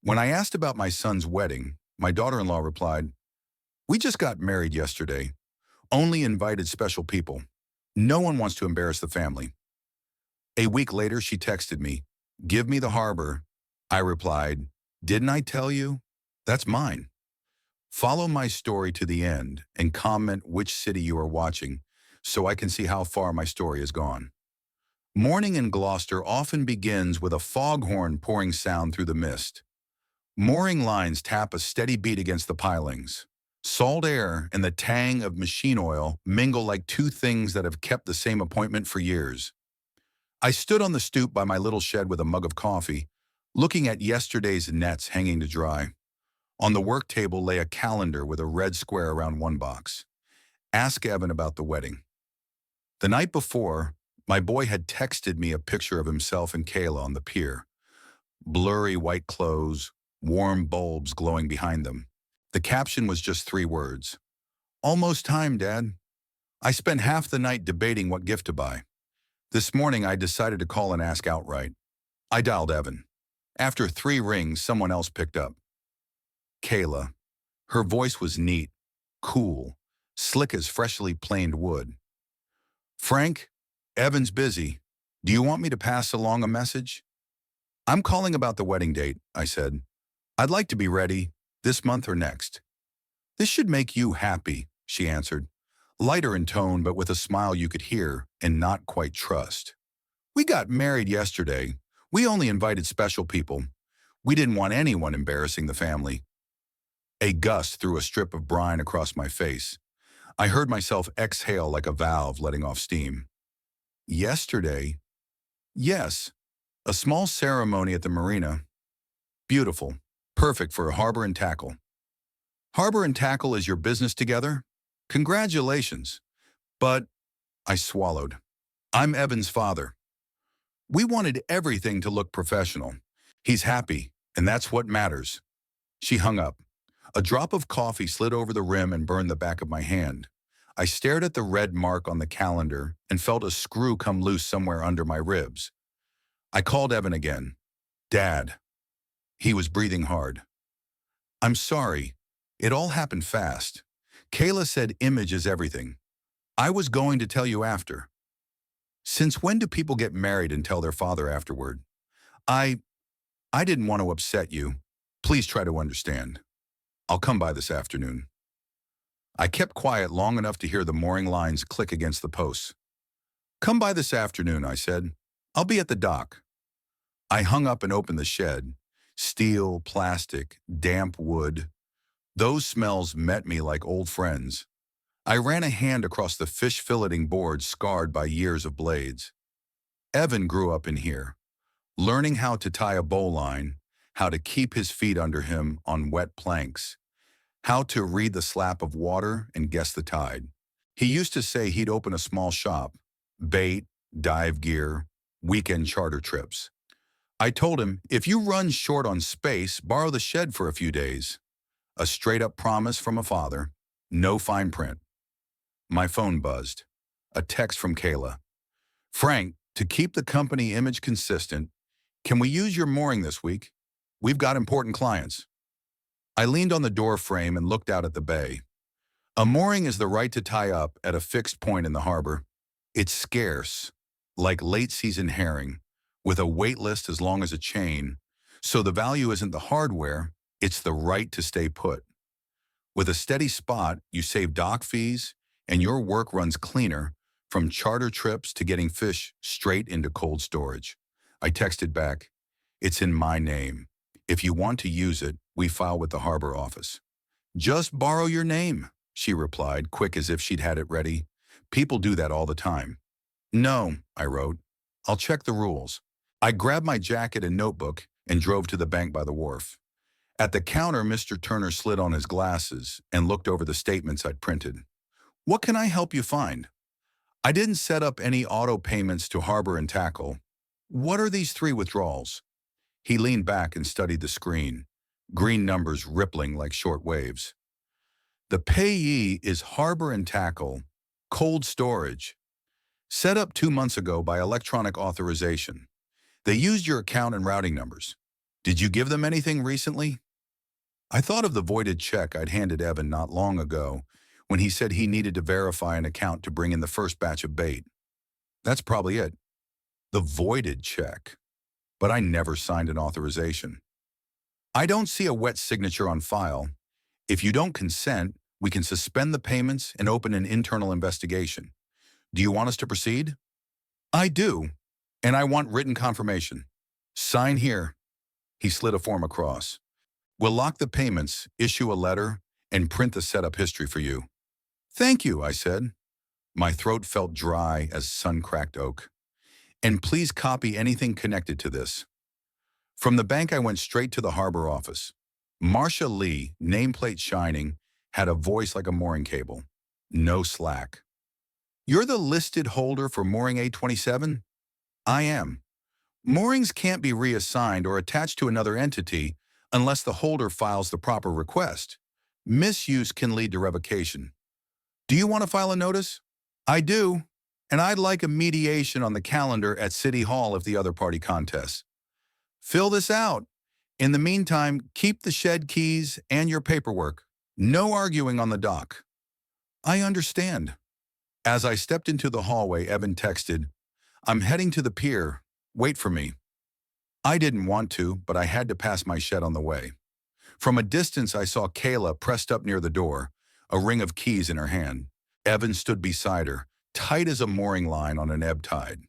When I asked about my son's wedding, my daughter-in-law replied, "We just got married yesterday. Only invited special people. No one wants to embarrass the family." A week later, she texted me, "Give me the harbor." I replied, "Didn't I tell you? That's mine." Follow my story to the end and comment which city you are watching so I can see how far my story has gone. Morning in Gloucester often begins with a foghorn pouring sound through the mist. Mooring lines tap a steady beat against the pilings. Salt air and the tang of machine oil mingle like two things that have kept the same appointment for years. I stood on the stoop by my little shed with a mug of coffee, looking at yesterday's nets hanging to dry. On the work table lay a calendar with a red square around one box. Ask Evan about the wedding. The night before, my boy had texted me a picture of himself and Kayla on the pier. Blurry white clothes, warm bulbs glowing behind them. The caption was just 3 words. "Almost time, Dad." I spent half the night debating what gift to buy. This morning, I decided to call and ask outright. I dialed Evan. After 3 rings, someone else picked up. Kayla. Her voice was neat, cool, slick as freshly planed wood. "Frank, Evan's busy. Do you want me to pass along a message?" "I'm calling about the wedding date," I said. "I'd like to be ready, this month or next." "This should make you happy," she answered, lighter in tone but with a smile you could hear and not quite trust. "We got married yesterday. We only invited special people. We didn't want anyone embarrassing the family." A gust threw a strip of brine across my face. I heard myself exhale like a valve letting off steam. "Yesterday?" "Yes. A small ceremony at the marina. Beautiful. Perfect for harbor and tackle." "Harbor and tackle is your business together? Congratulations." "But," I swallowed, "I'm Evan's father. We wanted everything to look professional. He's happy, and that's what matters." She hung up. A drop of coffee slid over the rim and burned the back of my hand. I stared at the red mark on the calendar and felt a screw come loose somewhere under my ribs. I called Evan again. "Dad." He was breathing hard. "I'm sorry. It all happened fast. Kayla said image is everything. I was going to tell you after." "Since when do people get married and tell their father afterward?" I didn't want to upset you. Please try to understand. I'll come by this afternoon." I kept quiet long enough to hear the mooring lines click against the posts. "Come by this afternoon," I said. "I'll be at the dock." I hung up and opened the shed. Steel, plastic, damp wood. Those smells met me like old friends. I ran a hand across the fish filleting board scarred by years of blades. Evan grew up in here, learning how to tie a bowline, how to keep his feet under him on wet planks, how to read the slap of water and guess the tide. He used to say he'd open a small shop, bait, dive gear, weekend charter trips. I told him, "If you run short on space, borrow the shed for a few days." A straight-up promise from a father, no fine print. My phone buzzed. A text from Kayla. "Frank, to keep the company image consistent, can we use your mooring this week? We've got important clients." I leaned on the door frame and looked out at the bay. A mooring is the right to tie up at a fixed point in the harbor. It's scarce, like late-season herring, with a wait list as long as a chain, so the value isn't the hardware, it's the right to stay put. With a steady spot, you save dock fees, and your work runs cleaner, from charter trips to getting fish straight into cold storage. I texted back, "It's in my name. If you want to use it, we file with the harbor office." "Just borrow your name," she replied, quick as if she'd had it ready. "People do that all the time." "No," I wrote. "I'll check the rules." I grabbed my jacket and notebook and drove to the bank by the wharf. At the counter, Mr. Turner slid on his glasses and looked over the statements I'd printed. "What can I help you find?" "I didn't set up any auto payments to harbor and tackle. What are these 3 withdrawals?" He leaned back and studied the screen, green numbers rippling like short waves. "The payee is harbor and tackle, cold storage. Set up 2 months ago by electronic authorization. They used your account and routing numbers. Did you give them anything recently? I thought of the voided check I'd handed Evan not long ago when he said he needed to verify an account to bring in the first batch of bait. That's probably it. The voided check. But I never signed an authorization. I don't see a wet signature on file. If you don't consent, we can suspend the payments and open an internal investigation. Do you want us to proceed? I do, and I want written confirmation. Sign here. He slid a form across. We'll lock the payments, issue a letter, and print the setup history for you. Thank you, I said. My throat felt dry as sun-cracked oak. And please copy anything connected to this. From the bank, I went straight to the harbor office. Marcia Lee, nameplate shining, had a voice like a mooring cable. No slack. You're the listed holder for mooring A27? I am. Moorings can't be reassigned or attached to another entity unless the holder files the proper request. Misuse can lead to revocation. Do you want to file a notice? I do, and I'd like a mediation on the calendar at City Hall if the other party contests. Fill this out. In the meantime, keep the shed keys and your paperwork. No arguing on the dock. I understand. As I stepped into the hallway, Evan texted, I'm heading to the pier. Wait for me. I didn't want to, but I had to pass my shed on the way. From a distance, I saw Kayla pressed up near the door, a ring of keys in her hand. Evan stood beside her, tight as a mooring line on an ebb tide.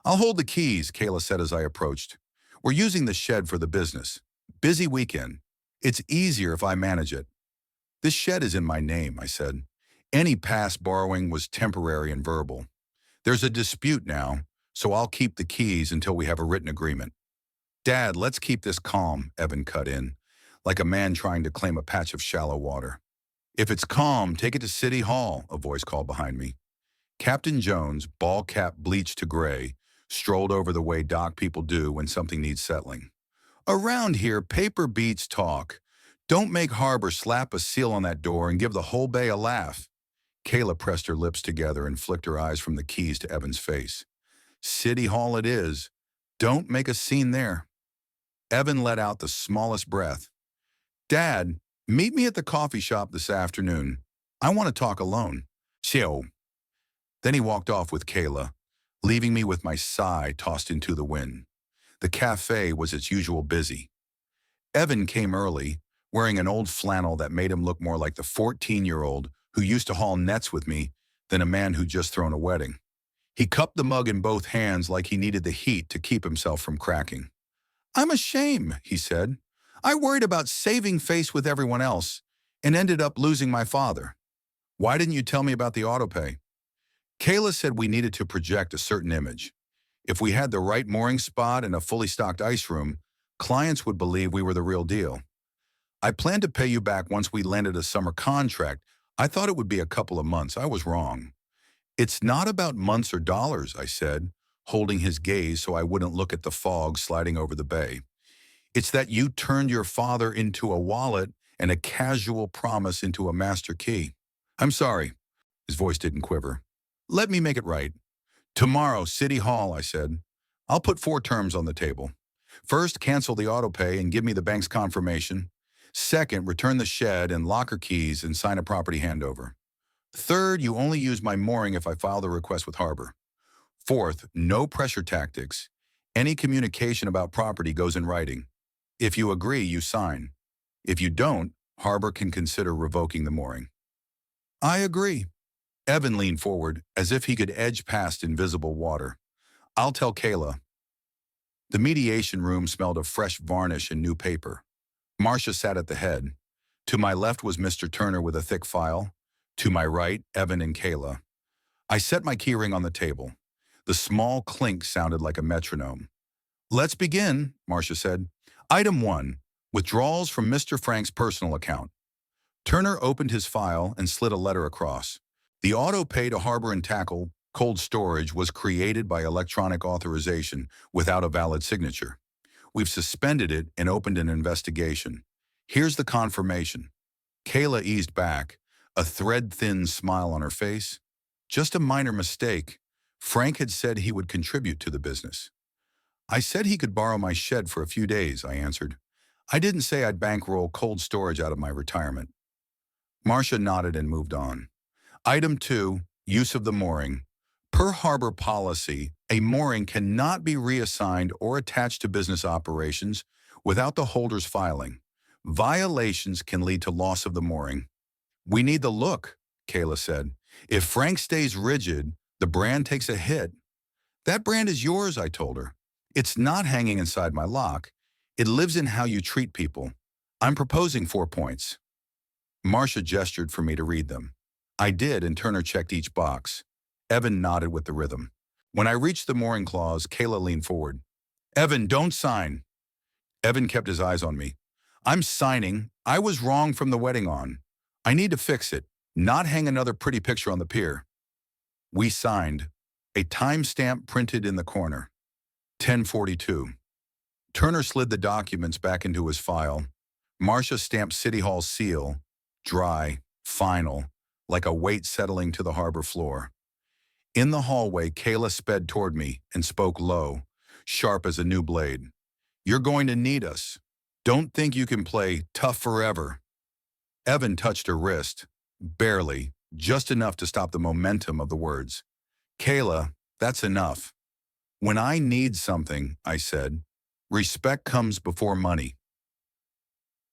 I'll hold the keys, Kayla said as I approached. We're using the shed for the business. Busy weekend. It's easier if I manage it. This shed is in my name, I said. Any past borrowing was temporary and verbal. There's a dispute now, so I'll keep the keys until we have a written agreement. Dad, let's keep this calm, Evan cut in, like a man trying to claim a patch of shallow water. If it's calm, take it to City Hall, a voice called behind me. Captain Jones, ball cap bleached to gray, strolled over the way dock people do when something needs settling. Around here, paper beats talk. Don't make Harbor slap a seal on that door and give the whole bay a laugh. Kayla pressed her lips together and flicked her eyes from the keys to Evan's face. City Hall it is. Don't make a scene there. Evan let out the smallest breath. Dad, meet me at the coffee shop this afternoon. I want to talk alone. Chill. Then he walked off with Kayla, leaving me with my sigh tossed into the wind. The cafe was its usual busy. Evan came early, wearing an old flannel that made him look more like the 14-year-old who used to haul nets with me than a man who'd just thrown a wedding. He cupped the mug in both hands like he needed the heat to keep himself from cracking. I'm ashamed, he said. I worried about saving face with everyone else and ended up losing my father. Why didn't you tell me about the autopay? Kayla said we needed to project a certain image. If we had the right mooring spot and a fully stocked ice room, clients would believe we were the real deal. I planned to pay you back once we landed a summer contract. I thought it would be a couple of months. I was wrong. It's not about months or dollars, I said, holding his gaze so I wouldn't look at the fog sliding over the bay. It's that you turned your father into a wallet and a casual promise into a master key. I'm sorry. His voice didn't quiver. Let me make it right. Tomorrow, City Hall, I said. I'll put 4 terms on the table. First, cancel the autopay and give me the bank's confirmation. Second, return the shed and locker keys and sign a property handover. Third, you only use my mooring if I file the request with Harbor. Fourth, no pressure tactics. Any communication about property goes in writing. If you agree, you sign. If you don't, Harbor can consider revoking the mooring. I agree. Evan leaned forward as if he could edge past invisible water. I'll tell Kayla. The mediation room smelled of fresh varnish and new paper. Marcia sat at the head. To my left was Mr. Turner with a thick file. To my right, Evan and Kayla. I set my keyring on the table. The small clink sounded like a metronome. Let's begin, Marcia said. Item 1, withdrawals from Mr. Frank's personal account. Turner opened his file and slid a letter across. The auto pay to Harbor and Tackle cold storage was created by electronic authorization without a valid signature. We've suspended it and opened an investigation. Here's the confirmation. Kayla eased back, a thread-thin smile on her face. Just a minor mistake. Frank had said he would contribute to the business. I said he could borrow my shed for a few days, I answered. I didn't say I'd bankroll cold storage out of my retirement. Marcia nodded and moved on. Item 2, use of the mooring. Per harbor policy, a mooring cannot be reassigned or attached to business operations without the holder's filing. Violations can lead to loss of the mooring. We need the look, Kayla said. If Frank stays rigid, the brand takes a hit. That brand is yours, I told her. It's not hanging inside my lock. It lives in how you treat people. I'm proposing 4 points. Marcia gestured for me to read them. I did, and Turner checked each box. Evan nodded with the rhythm. When I reached the mooring clause, Kayla leaned forward. Evan, don't sign. Evan kept his eyes on me. I'm signing. I was wrong from the wedding on. I need to fix it, not hang another pretty picture on the pier. We signed. A timestamp printed in the corner. 10:42. Turner slid the documents back into his file. Marcia stamped City Hall's seal, dry, final, like a weight settling to the harbor floor. In the hallway, Kayla sped toward me and spoke low, sharp as a new blade. You're going to need us. Don't think you can play tough forever. Evan touched her wrist, barely, just enough to stop the momentum of the words. Kayla, that's enough. When I need something, I said, respect comes before money.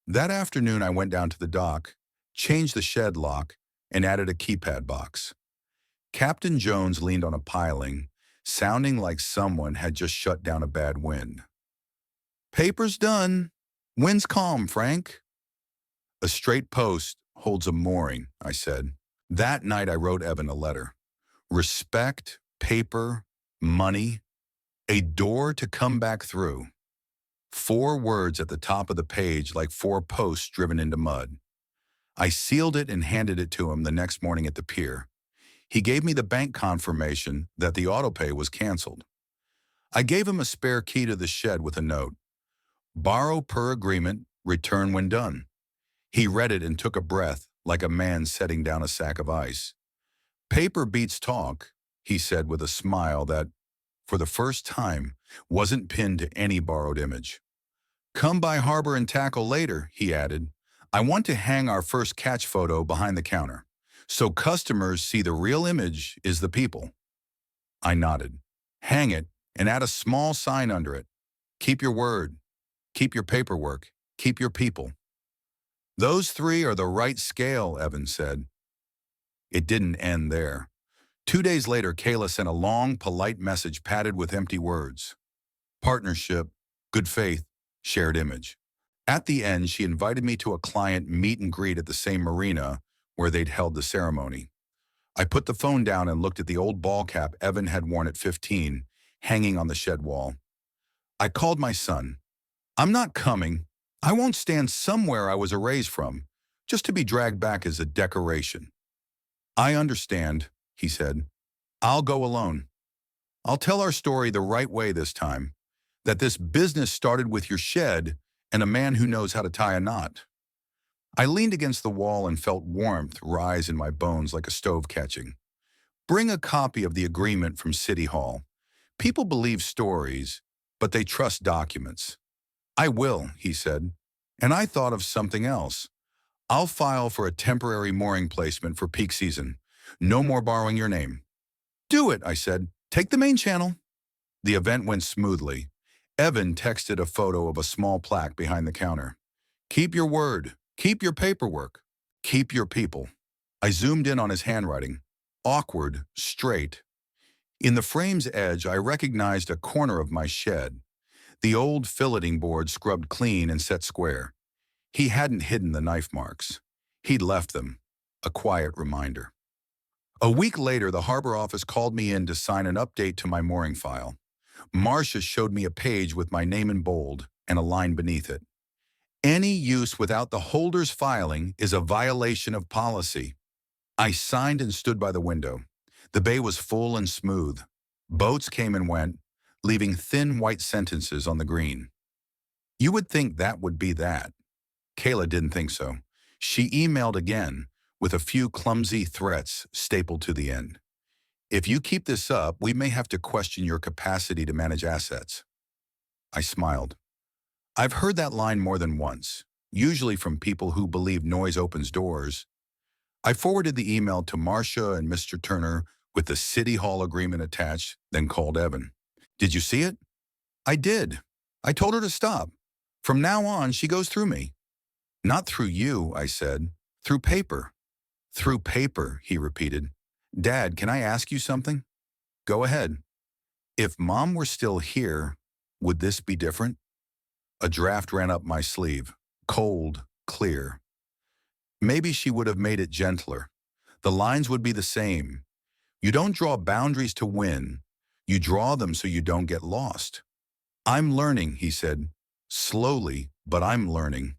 That afternoon, I went down to the dock, changed the shed lock, and added a keypad box. Captain Jones leaned on a piling, sounding like someone had just shut down a bad wind. Paper's done. Wind's calm, Frank. A straight post holds a mooring, I said. That night I wrote Evan a letter. Respect, paper, money, a door to come back through. 4 words at the top of the page like 4 posts driven into mud. I sealed it and handed it to him the next morning at the pier. He gave me the bank confirmation that the autopay was canceled. I gave him a spare key to the shed with a note. Borrow per agreement, return when done. He read it and took a breath like a man setting down a sack of ice. Paper beats talk, he said with a smile that, for the first time, wasn't pinned to any borrowed image. Come by harbor and tackle later, he added. I want to hang our first catch photo behind the counter, so customers see the real image is the people. I nodded. Hang it and add a small sign under it. Keep your word. Keep your paperwork. Keep your people. Those 3 are the right scale, Evan said. It didn't end there. 2 days later, Kayla sent a long, polite message padded with empty words. Partnership, good faith, shared image. At the end, she invited me to a client meet and greet at the same marina where they'd held the ceremony. I put the phone down and looked at the old ball cap Evan had worn at 15, hanging on the shed wall. I called my son. I'm not coming. I won't stand somewhere I was erased from, just to be dragged back as a decoration. I understand, he said. I'll go alone. I'll tell our story the right way this time, that this business started with your shed and a man who knows how to tie a knot. I leaned against the wall and felt warmth rise in my bones like a stove catching. Bring a copy of the agreement from City Hall. People believe stories, but they trust documents. I will, he said, and I thought of something else. I'll file for a temporary mooring placement for peak season. No more borrowing your name. Do it, I said. Take the main channel. The event went smoothly. Evan texted a photo of a small plaque behind the counter. Keep your word. Keep your paperwork. Keep your people. I zoomed in on his handwriting. Awkward, straight. In the frame's edge, I recognized a corner of my shed. The old filleting board scrubbed clean and set square. He hadn't hidden the knife marks. He'd left them. A quiet reminder. A week later, the harbor office called me in to sign an update to my mooring file. Marcia showed me a page with my name in bold and a line beneath it. Any use without the holder's filing is a violation of policy. I signed and stood by the window. The bay was full and smooth. Boats came and went, leaving thin white sentences on the green. You would think that would be that. Kayla didn't think so. She emailed again, with a few clumsy threats stapled to the end. If you keep this up, we may have to question your capacity to manage assets. I smiled. I've heard that line more than once, usually from people who believe noise opens doors. I forwarded the email to Marcia and Mr. Turner with the City Hall agreement attached, then called Evan. Did you see it? I did. I told her to stop. From now on, she goes through me. Not through you, I said. Through paper. Through paper, he repeated. Dad, can I ask you something? Go ahead. If Mom were still here, would this be different? A draft ran up my sleeve. Cold, clear. Maybe she would have made it gentler. The lines would be the same. You don't draw boundaries to win. You draw them so you don't get lost. I'm learning, he said. Slowly, but I'm learning.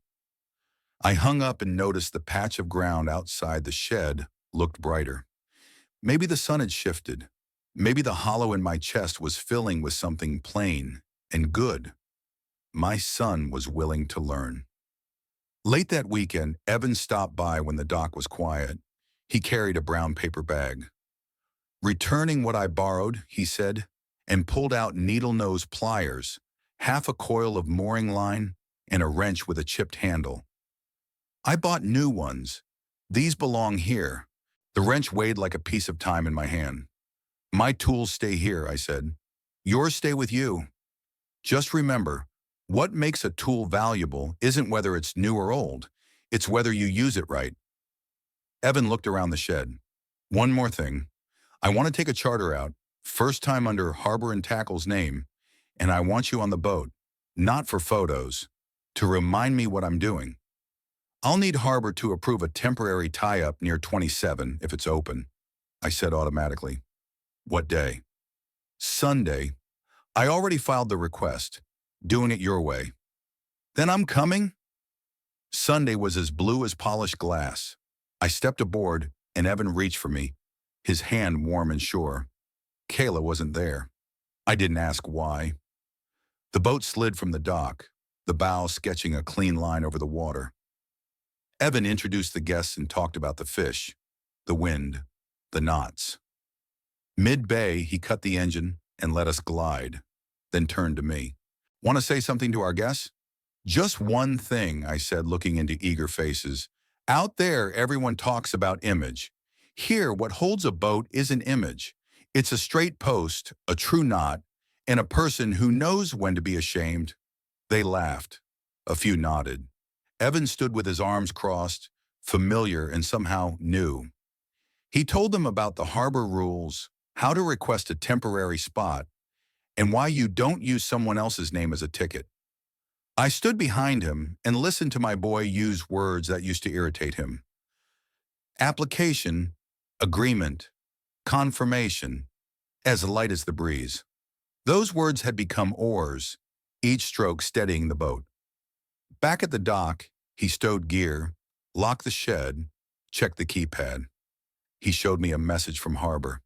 I hung up and noticed the patch of ground outside the shed looked brighter. Maybe the sun had shifted. Maybe the hollow in my chest was filling with something plain and good. My son was willing to learn. Late that weekend, Evan stopped by when the dock was quiet. He carried a brown paper bag. Returning what I borrowed, he said, and pulled out needle-nose pliers, half a coil of mooring line, and a wrench with a chipped handle. I bought new ones. These belong here. The wrench weighed like a piece of time in my hand. My tools stay here, I said. Yours stay with you. Just remember, what makes a tool valuable isn't whether it's new or old. It's whether you use it right. Evan looked around the shed. One more thing. I want to take a charter out, first time under Harbor and Tackle's name, and I want you on the boat, not for photos, to remind me what I'm doing. I'll need Harbor to approve a temporary tie-up near 27 if it's open, I said automatically. What day? Sunday. I already filed the request, doing it your way. Then I'm coming? Sunday was as blue as polished glass. I stepped aboard, and Evan reached for me, his hand warm and sure. Kayla wasn't there. I didn't ask why. The boat slid from the dock, the bow sketching a clean line over the water. Evan introduced the guests and talked about the fish, the wind, the knots. Mid-bay, he cut the engine and let us glide, then turned to me. Want to say something to our guests? Just one thing, I said, looking into eager faces. Out there, everyone talks about image. Here, what holds a boat is an image. It's a straight post, a true knot, and a person who knows when to be ashamed. They laughed. A few nodded. Evan stood with his arms crossed, familiar and somehow new. He told them about the harbor rules, how to request a temporary spot, and why you don't use someone else's name as a ticket. I stood behind him and listened to my boy use words that used to irritate him. Application, agreement, confirmation, as light as the breeze. Those words had become oars, each stroke steadying the boat. Back at the dock, he stowed gear, locked the shed, checked the keypad. He showed me a message from Harbor.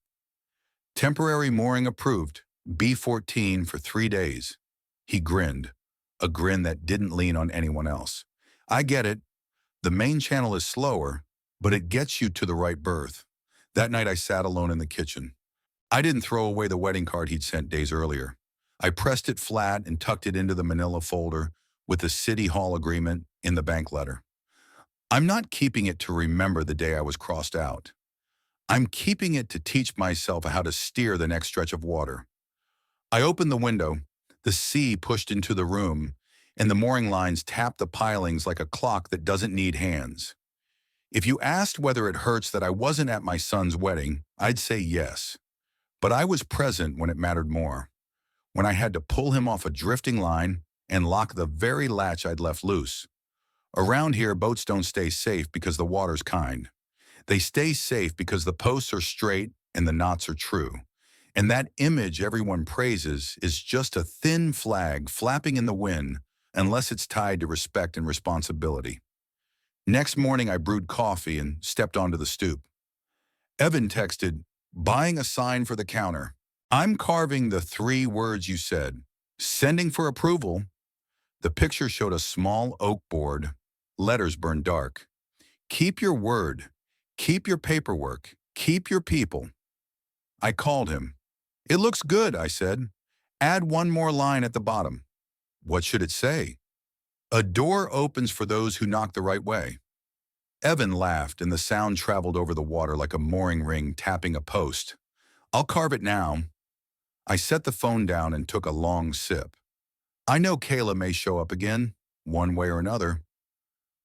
Temporary mooring approved, B-14 for 3 days. He grinned, a grin that didn't lean on anyone else. I get it. The main channel is slower, but it gets you to the right berth. That night I sat alone in the kitchen. I didn't throw away the wedding card he'd sent days earlier. I pressed it flat and tucked it into the manila folder with the City Hall agreement in the bank letter. I'm not keeping it to remember the day I was crossed out. I'm keeping it to teach myself how to steer the next stretch of water. I opened the window. The sea pushed into the room, and the mooring lines tapped the pilings like a clock that doesn't need hands. If you asked whether it hurts that I wasn't at my son's wedding, I'd say yes. But I was present when it mattered more, when I had to pull him off a drifting line and lock the very latch I'd left loose. Around here, boats don't stay safe because the water's kind. They stay safe because the posts are straight and the knots are true. And that image everyone praises is just a thin flag flapping in the wind unless it's tied to respect and responsibility. Next morning, I brewed coffee and stepped onto the stoop. Evan texted, buying a sign for the counter. I'm carving the 3 words you said. Sending for approval. The picture showed a small oak board, letters burned dark. Keep your word. Keep your paperwork. Keep your people. I called him. It looks good, I said. Add 1 more line at the bottom. What should it say? A door opens for those who knock the right way. Evan laughed, and the sound traveled over the water like a mooring ring tapping a post. I'll carve it now. I set the phone down and took a long sip. I know Kayla may show up again, one way or another.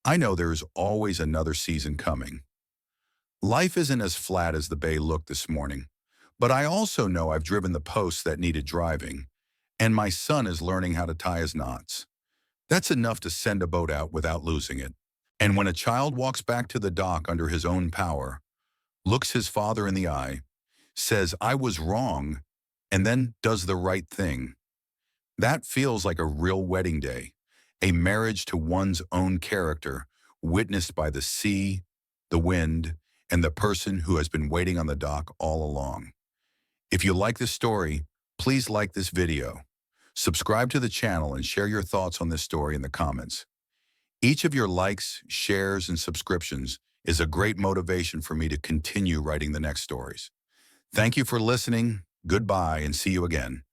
I know there is always another season coming. Life isn't as flat as the bay looked this morning, but I also know I've driven the posts that needed driving, and my son is learning how to tie his knots. That's enough to send a boat out without losing it. And when a child walks back to the dock under his own power, looks his father in the eye, says, "I was wrong," and then does the right thing, that feels like a real wedding day, a marriage to one's own character, witnessed by the sea, the wind, and the person who has been waiting on the dock all along. If you like this story, please like this video. Subscribe to the channel and share your thoughts on this story in the comments. Each of your likes, shares, and subscriptions is a great motivation for me to continue writing the next stories. Thank you for listening. Goodbye, and see you again.